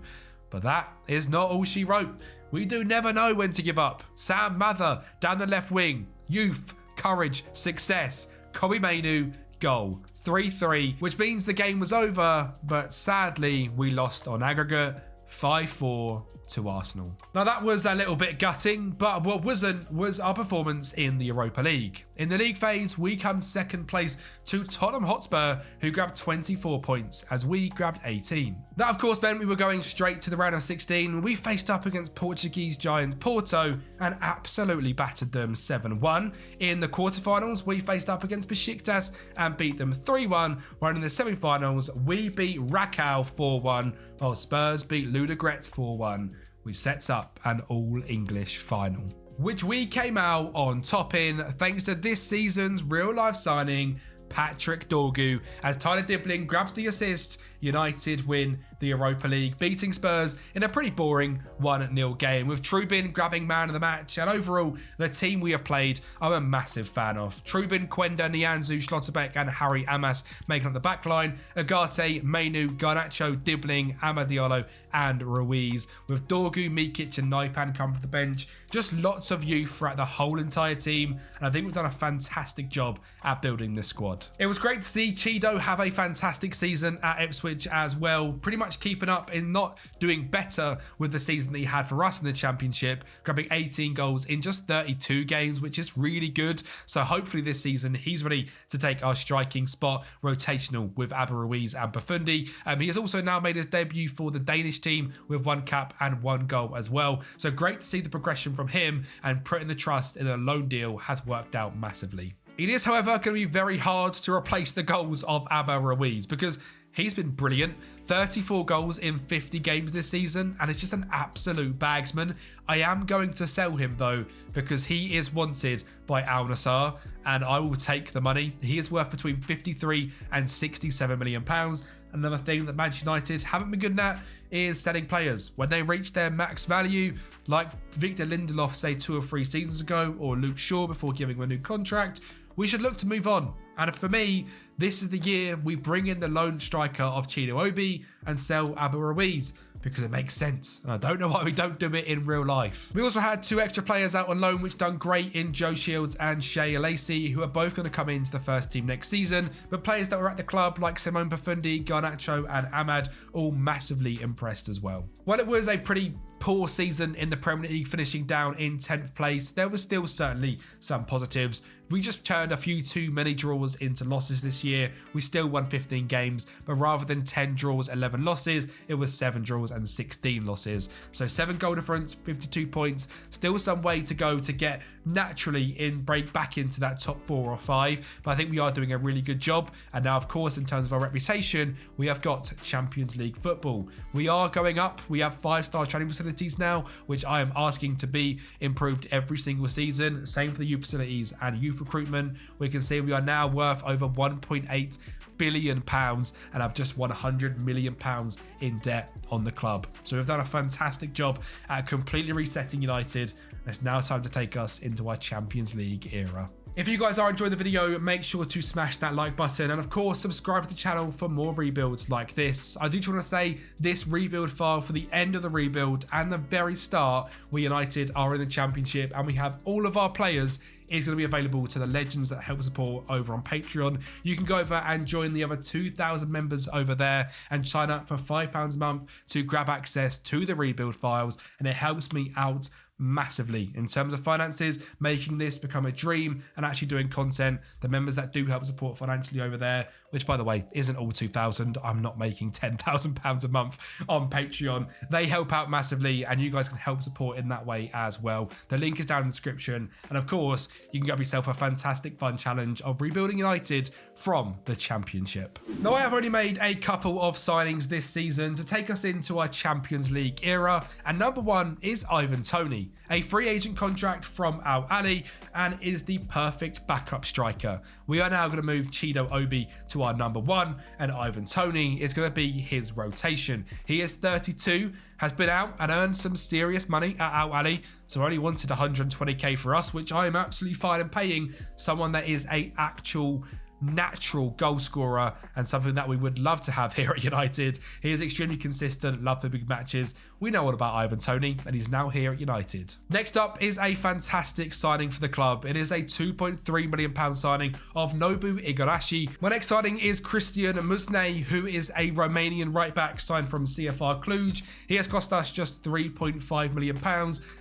But that is not all she wrote. We do never know when to give up. Sam Mather down the left wing. Youth, courage, success. Kobe Mainu, goal. 3-3, which means the game was over, but sadly we lost on aggregate 5-4 to Arsenal. Now, that was a little bit gutting, but what wasn't was our performance in the Europa League. In the league phase, we come second place to Tottenham Hotspur, who grabbed 24 points as we grabbed 18. That, of course, meant we were going straight to the round of 16. We faced up against Portuguese giants Porto and absolutely battered them 7-1. In the quarterfinals, we faced up against Besiktas and beat them 3-1, while in the semi-finals, we beat Rakow 4-1, while Spurs beat Luna Ludogorets 4-1, which sets up an all-English final, which we came out on top in thanks to this season's real-life signing, Patrick Dorgu, as Tyler Dibbling grabs the assist. United win the Europa League, beating Spurs in a pretty boring 1-0 game, with Trubin grabbing man of the match. And overall, the team we have played, I'm a massive fan of. Trubin, Quenda, Nianzou, Schlotterbeck and Harry Amas making up the back line. Agate, Mainu, Garnacho, Dibbling, Amadiolo and Ruiz, with Dorgu, Mikic and Naipan come from the bench. Just lots of youth throughout the whole entire team, and I think we've done a fantastic job at building this squad. It was great to see Chido have a fantastic season at Ipswich as well, pretty much keeping up in not doing better with the season that he had for us in the Championship, grabbing 18 goals in just 32 games, which is really good. So hopefully this season he's ready to take our striking spot rotational with Abba Ruiz and Bafundi. He has also now made his debut for the Danish team with 1 cap and 1 goal as well. So great to see the progression from him, and putting the trust in a loan deal has worked out massively. It is, however, going to be very hard to replace the goals of Abba Ruiz, because he's been brilliant. 34 goals in 50 games this season, and it's just an absolute bagsman. I am going to sell him though, because he is wanted by Al Nassr, and I will take the money. He is worth between 53 and 67 million pounds. Another thing that Manchester United haven't been good at is selling players when they reach their max value, like Victor Lindelof, say 2 or 3 seasons ago, or Luke Shaw before giving him a new contract. We should look to move on. And for me, this is the year we bring in the lone striker of Chido Obi and sell Abba Ruiz, because it makes sense. And I don't know why we don't do it in real life. We also had 2 extra players out on loan, which done great in Joe Shields and Shea Lacey, who are both going to come into the first team next season. But players that were at the club like Simone Bafundi, Garnacho and Ahmad all massively impressed as well. While it was a pretty poor season in the Premier League, finishing down in 10th place, there was still certainly some positives. We just turned a few too many draws into losses this year. We still won 15 games, but rather than 10 draws, 11 losses, it was 7 draws and 16 losses. So 7 goal difference, 52 points, still some way to go to get naturally break back into that top 4 or 5. But I think we are doing a really good job. And now, of course, in terms of our reputation, we have got Champions League football. We are going up. We have 5-star training facilities now, which I am asking to be improved every single season. Same for the youth facilities and youth recruitment. We can see we are now worth over 1.8 billion pounds and have just 100 million pounds in debt on the club. So we've done a fantastic job at completely resetting United. It's now time to take us into our Champions League era. If you guys are enjoying the video, make sure to smash that like button, and of course subscribe to the channel for more rebuilds like this. I do just want to say this rebuild file for the end of the rebuild and the very start where United are in the Championship and we have all of our players is going to be available to the legends that help support over on Patreon. You can go over and join the other 2,000 members over there and sign up for £5 a month to grab access to the rebuild files, and it helps me out massively in terms of finances, making this become a dream and actually doing content. The members that do help support financially over there, which by the way isn't all 2,000, I'm not making £10,000 a month on Patreon, they help out massively, and you guys can help support in that way as well. The link is down in the description, and of course you can grab yourself a fantastic fun challenge of rebuilding United from the Championship. Now, I have only made a couple of signings this season to take us into our Champions League era, and number 1 is Ivan Toney, a free agent contract from Al Ahly, and is the perfect backup striker. We are now going to move Chido Obi to our number 1, and Ivan Toney is going to be his rotation. He is 32, has been out and earned some serious money at Al Ahly, so only wanted 120k for us, which I am absolutely fine in paying someone that is a actual natural goal scorer and something that we would love to have here at United. He is extremely consistent, love for big matches. We know all about Ivan Toney, and he's now here at United. Next up is a fantastic signing for the club. It is a £2.3 million signing of Nobu Igarashi. My next signing is Christian Musne, who is a Romanian right back signed from CFR Cluj. He has cost us just £3.5 million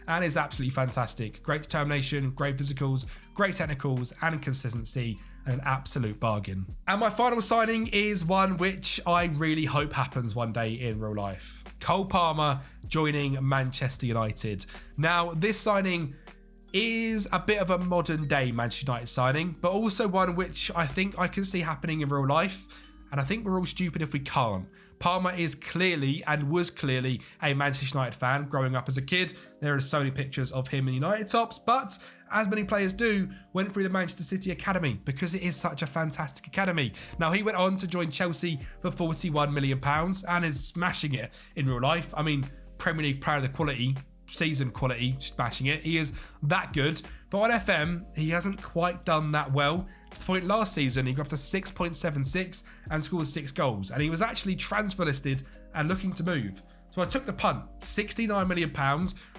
and is absolutely fantastic. Great determination, great physicals, great technicals and consistency, an absolute bargain. And my final signing is one which I really hope happens one day in real life. Cole Palmer joining Manchester United. Now, this signing is a bit of a modern day Manchester United signing, but also one which I think I can see happening in real life. And I think we're all stupid if we can't. Palmer is clearly and was clearly a Manchester United fan growing up as a kid. There are so many pictures of him in United tops, but as many players do, went through the Manchester City Academy because it is such a fantastic academy. Now, he went on to join Chelsea for £41 million and is smashing it in real life. I mean, Premier League player of the quality, season quality, smashing it. He is that good. But on FM, he hasn't quite done that well. To the point last season, he got up to 6.76 and scored 6 goals. And he was actually transfer listed and looking to move. So I took the punt. £69 million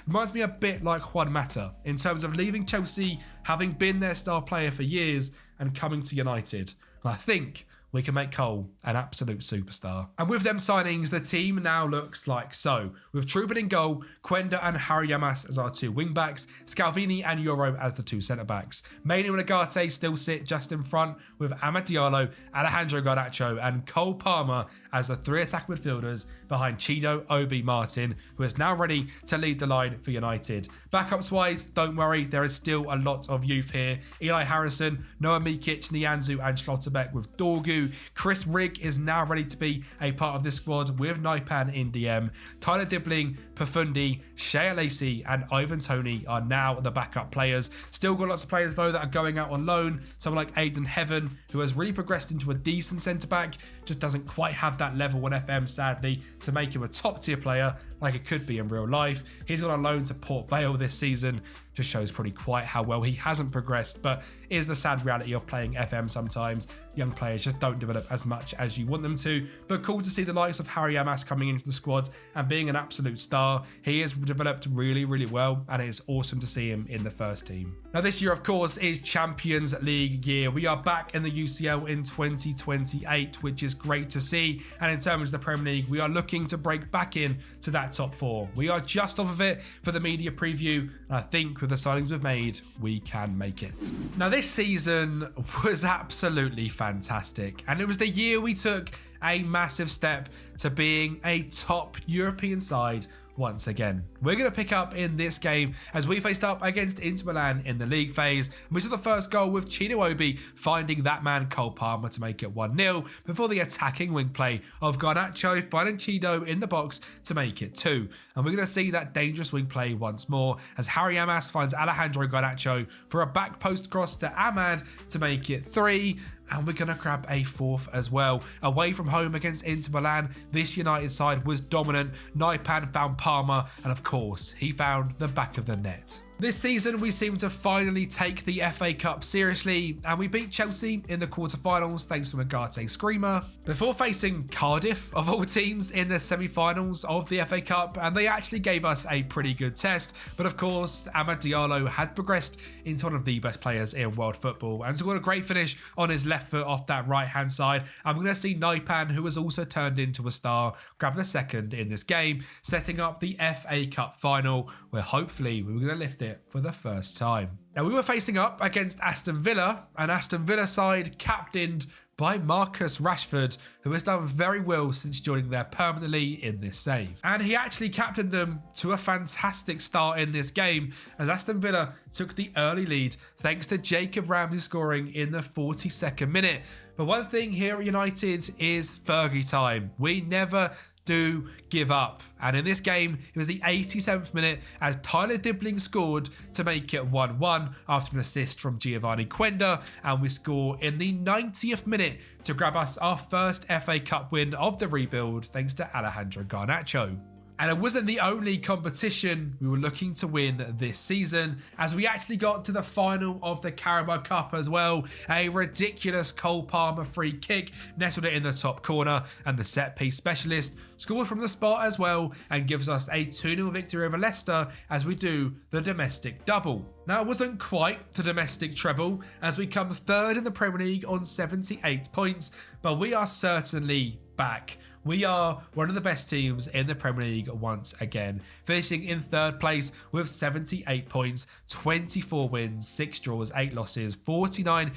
reminds me a bit like Juan Mata in terms of leaving Chelsea, having been their star player for years and coming to United. And I think we can make Cole an absolute superstar. And with them signings, the team now looks like so. With Trubin in goal, Quenda and Harry Yamas as our 2 wing-backs, Scalvini and Euro as the 2 centre-backs. Mainu and Agate still sit just in front, with Amad Diallo, Alejandro Garnacho and Cole Palmer as the 3 attack midfielders behind Chido, Obi, Martin, who is now ready to lead the line for United. Backups-wise, don't worry, there is still a lot of youth here. Eli Harrison, Noah Mikic, Nianzu and Schlotterbeck with Dorgu. Chris Rigg is now ready to be a part of this squad with Naipan in DM. Tyler Dibbling, Pafundi, Shea Lacey and Ivan Toney are now the backup players. Still got lots of players though that are going out on loan. Someone like Aidan Heaven, who has really progressed into a decent centre-back, just doesn't quite have that level on FM, sadly, to make him a top-tier player like it could be in real life. He's gone on loan to Port Vale this season. Just shows probably quite how well he hasn't progressed, but is the sad reality of playing FM sometimes. Young players just don't develop as much as you want them to, but cool to see the likes of Harry Yamas coming into the squad and being an absolute star. He has developed really, really well, and it's awesome to see him in the first team. Now, this year, of course, is Champions League year. We are back in the UCL in 2028, which is great to see, and in terms of the Premier League, we are looking to break back in to that top 4. We are just off of it for the media preview, and I think with the signings we've made, we can make it. Now, this season was absolutely fantastic, and it was the year we took a massive step to being a top European side once again. We're going to pick up in this game as we faced up against Inter Milan in the league phase. We saw the first goal with Chido Obi finding that man Cole Palmer to make it 1-0 before the attacking wing play of Garnacho finding Chido in the box to make it 2. And we're going to see that dangerous wing play once more as Harry Yamas finds Alejandro Garnacho for a back post cross to Amad to make it 3. And we're going to grab a 4th as well. Away from home against Inter Milan, this United side was dominant. Naipan found Palmer, and of course, he found the back of the net. This season, we seem to finally take the FA Cup seriously, and we beat Chelsea in the quarterfinals thanks to an Agate screamer, before facing Cardiff, of all teams, in the semi-finals of the FA Cup, and they actually gave us a pretty good test. But of course, Amad Diallo had progressed into one of the best players in world football, and scored a great finish on his left foot off that right-hand side. And we're going to see Naipan, who has also turned into a star, grab the second in this game, setting up the FA Cup final, where hopefully we were going to lift it for the first time. Now, we were facing up against Aston Villa, an Aston Villa side captained by Marcus Rashford, who has done very well since joining there permanently in this save. And he actually captained them to a fantastic start in this game as Aston Villa took the early lead thanks to Jacob Ramsey scoring in the 42nd minute. But one thing here at United is Fergie time. We never do give up. And in this game, it was the 87th minute as Tyler Dibbling scored to make it 1-1 after an assist from Giovanni Quenda, and we score in the 90th minute to grab us our first FA Cup win of the rebuild thanks to Alejandro Garnacho. And it wasn't the only competition we were looking to win this season, as we actually got to the final of the Carabao Cup as well. A ridiculous Cole Palmer free kick nestled it in the top corner, and the set piece specialist scored from the spot as well and gives us a 2-0 victory over Leicester as we do the domestic double. Now, it wasn't quite the domestic treble as we come third in the Premier League on 78 points, but we are certainly back. We are one of the best teams in the Premier League once again, finishing in third place with 78 points, 24 wins, 6 draws, 8 losses, 49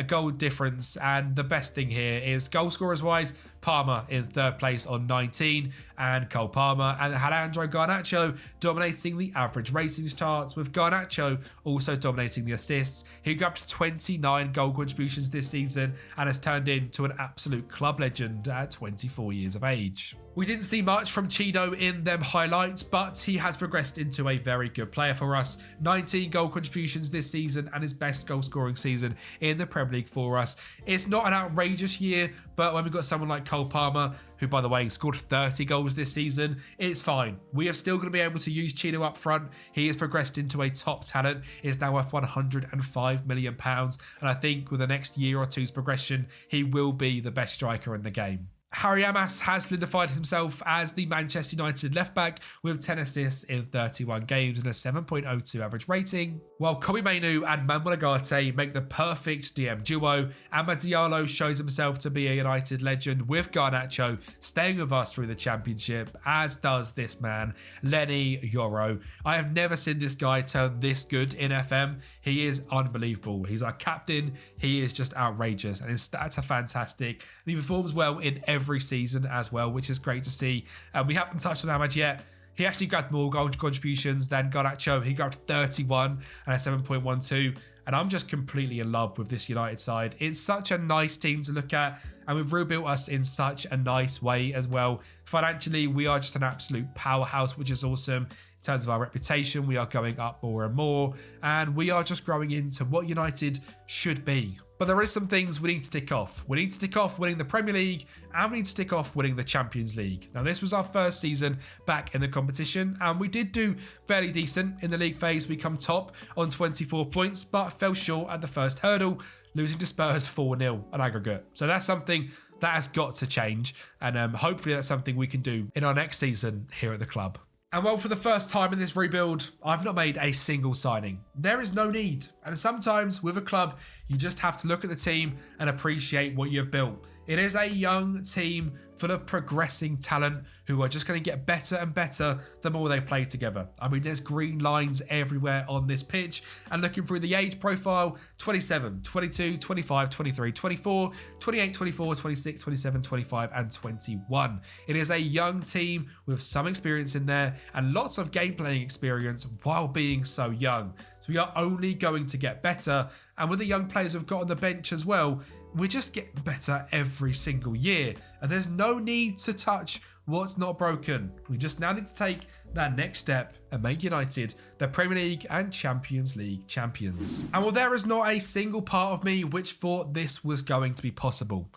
goal difference. And the best thing here is goal scorers wise, Palmer in third place on 19 and Cole Palmer, and Alejandro Garnacho dominating the average ratings charts, with Garnacho also dominating the assists. He grabbed 29 goal contributions this season and has turned into an absolute club legend at 24 years of age. We didn't see much from Chido in them highlights, but he has progressed into a very good player for us. 19 goal contributions this season and his best goal scoring season in the Premier League for us. It's not an outrageous year, but when we've got someone like Cole Palmer, who by the way scored 30 goals this season, it's fine. We are still going to be able to use Chido up front. He has progressed into a top talent, is now worth £105 million, and I think with the next year or two's progression, he will be the best striker in the game. Harry Amas has solidified himself as the Manchester United left-back with 10 assists in 31 games and a 7.02 average rating, while Kobe Mainoo and Manuel Ugarte make the perfect DM duo. Amad Diallo shows himself to be a United legend with Garnacho staying with us through the Championship, as does this man, Lenny Yoro. I have never seen this guy turn this good in FM. He is unbelievable. He's our captain. He is just outrageous, and his stats are fantastic. And he performs well in every season as well, which is great to see. We haven't touched on Amad yet. He actually grabbed more goal contributions than Garnacho. He grabbed 31 and a 7.12. And I'm just completely in love with this United side. It's such a nice team to look at, and we've rebuilt us in such a nice way as well. Financially, we are just an absolute powerhouse, which is awesome. In terms of our reputation, we are going up more and more, and we are just growing into what United should be. But there is some things we need to tick off. We need to tick off winning the Premier League, and we need to tick off winning the Champions League. Now, this was our first season back in the competition, and we did do fairly decent in the league phase. We come top on 24 points, but fell short at the first hurdle, losing to Spurs 4-0 on aggregate. So that's something that has got to change, and hopefully that's something we can do in our next season here at the club. And well, for the first time in this rebuild, I've not made a single signing. There is no need. And sometimes with a club, you just have to look at the team and appreciate what you've built. It is a young team full of progressing talent who are just going to get better and better the more they play together. I mean, there's green lines everywhere on this pitch, and looking through the age profile, 27, 22, 25, 23, 24, 28, 24, 26, 27, 25 and 21. It is a young team with some experience in there and lots of game playing experience while being so young. So we are only going to get better, and with the young players we've got on the bench as well, we're just getting better every single year, and there's no need to touch what's not broken. We just now need to take that next step and make United the Premier League and Champions League champions. And well, there is not a single part of me which thought this was going to be possible.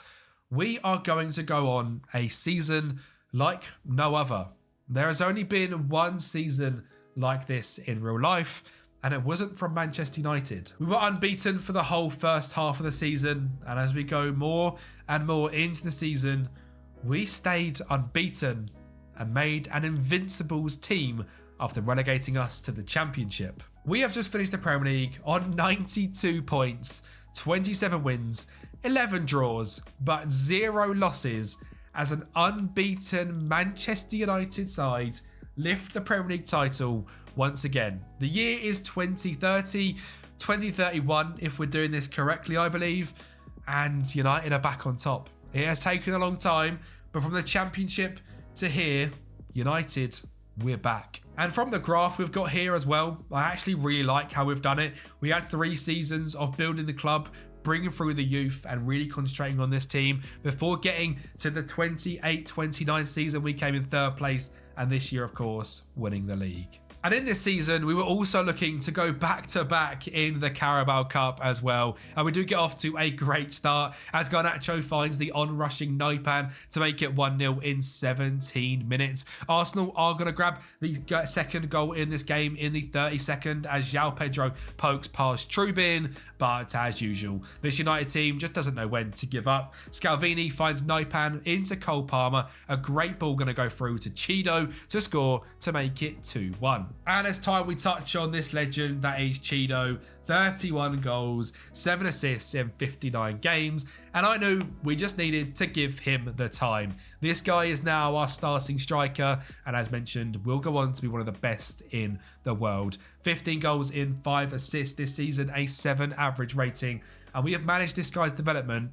We are going to go on a season like no other. There has only been one season like this in real life, and it wasn't from Manchester United. We were unbeaten for the whole first half of the season, and as we go more and more into the season, we stayed unbeaten and made an Invincibles team after relegating us to the Championship. We have just finished the Premier League on 92 points, 27 wins, 11 draws, but 0 losses, as an unbeaten Manchester United side lift the Premier League title once again. The year is 2030, 2031 if we're doing this correctly, I believe, and United are back on top. It has taken a long time, but from the Championship to here, United, we're back. And from the graph we've got here as well, I actually really like how we've done it. We had 3 seasons of building the club, bringing through the youth and really concentrating on this team before getting to the 28-29 season. We came in 3rd place, and this year, of course, winning the league. And in this season, we were also looking to go back-to-back in the Carabao Cup as well. And we do get off to a great start as Garnacho finds the on-rushing Naipan to make it 1-0 in 17 minutes. Arsenal are going to grab the second goal in this game in the 32nd as João Pedro pokes past Trubin. But as usual, this United team just doesn't know when to give up. Scalvini finds Naipan into Cole Palmer. A great ball going to go through to Chido to score to make it 2-1. And it's time we touch on this legend that is Chido. 31 goals, 7 assists in 59 games, and I knew we just needed to give him the time. This guy is now our starting striker, and as mentioned, will go on to be one of the best in the world. 15 goals in 5 assists this season, a 7 average rating, and we have managed this guy's development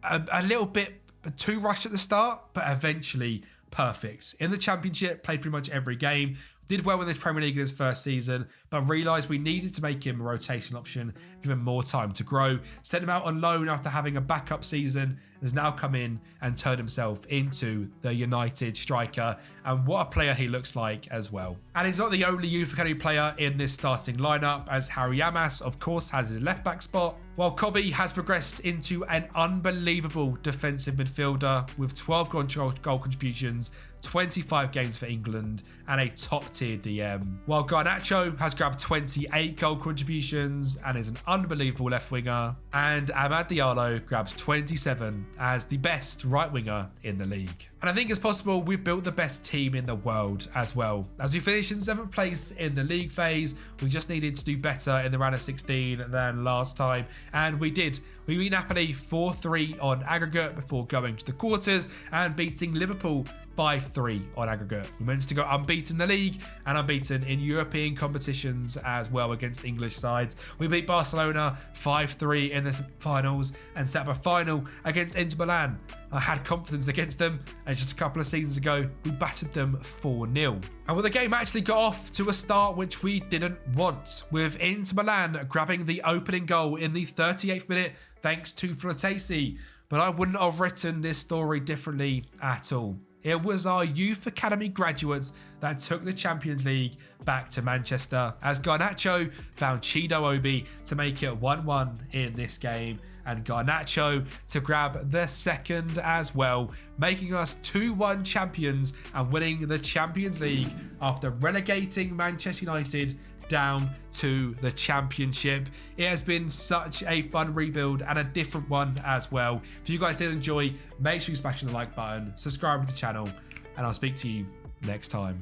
a little bit too rushed at the start, but eventually perfect. In the Championship, played pretty much every game. did well in the Premier League in his first season, but realised we needed to make him a rotation option, give him more time to grow, sent him out on loan after having a backup season, has now come in and turned himself into the United striker, and what a player he looks like as well. And he's not the only youth academy player in this starting lineup, as Harry Yamas of course has his left back spot, while Kempi has progressed into an unbelievable defensive midfielder with 12 goal contributions, 25 games for England, and a top tier DM. While Garnacho has grabbed 28 goal contributions and is an unbelievable left winger, and Amad Diallo grabs 27 as the best right winger in the league. And I think it's possible we've built the best team in the world as well. As we finished in 7th place in the league phase, we just needed to do better in the round of 16 than last time, and we did. We beat Napoli 4-3 on aggregate before going to the quarters and beating Liverpool 5-3 on aggregate. We managed to go unbeaten in the league and unbeaten in European competitions as well against English sides. We beat Barcelona 5-3 in the finals and set up a final against Inter Milan. I had confidence against them, and just a couple of seasons ago, we battered them 4-0. And well, the game actually got off to a start which we didn't want, with Inter Milan grabbing the opening goal in the 38th minute thanks to Fratesi. But I wouldn't have written this story differently at all. It was our youth academy graduates that took the Champions League back to Manchester, as Garnacho found Chido Obi to make it 1-1 in this game, and Garnacho to grab the second as well, making us 2-1 champions and winning the Champions League after relegating Manchester United down to the Championship. It has been such a fun rebuild and a different one as well. If you guys did enjoy, make sure you smash the like button, subscribe to the channel, and I'll speak to you next time.